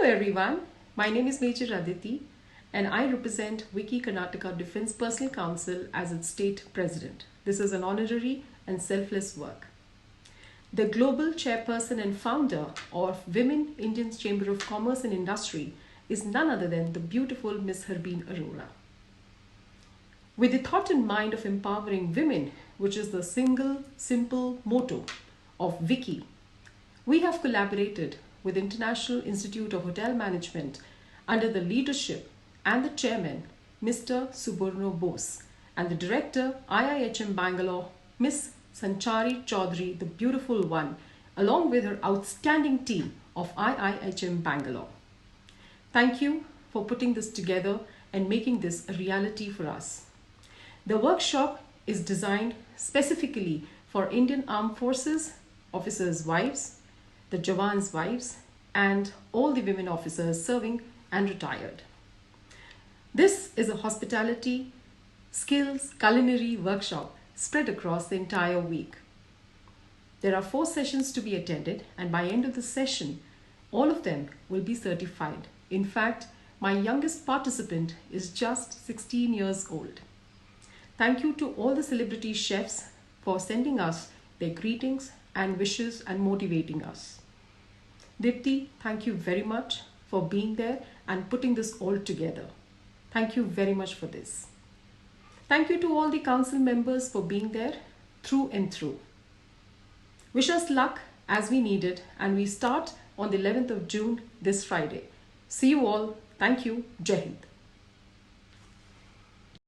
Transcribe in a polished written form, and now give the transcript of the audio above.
everyone, my name is Major Aditi and I represent Wicci Karnataka Defence Personnel Council as its state president. This is an honorary and selfless work. The global chairperson and founder of Women Indian Chamber of Commerce and Industry is none other than the beautiful Miss Harbeen Arora. With the thought in mind of empowering women, which is the single simple motto of Wicci, we have collaborated with International Institute of Hotel Management under the leadership and the chairman, Mr. Suborno Bose, and the director, IIHM Bangalore, Ms. Sanchari Chowdhury, the beautiful one, along with her outstanding team of IIHM Bangalore. Thank you for putting this together and making this a reality for us. The workshop is designed specifically for Indian Armed Forces officers' wives, the Jawans' wives, and all the women officers serving and retired. This is a hospitality, skills, culinary workshop spread across the entire week. There are 4 sessions to be attended, and by end of the session, all of them will be certified. In fact, my youngest participant is just 16 years old. Thank you to all the celebrity chefs for sending us their greetings and wishes and motivating us. Dipti, thank you very much for being there and putting this all together. Thank you very much for this. Thank you to all the council members for being there through and through. Wish us luck as we need it, and we start on the 11th of June this Friday. See you all. Thank you. Jai Hind.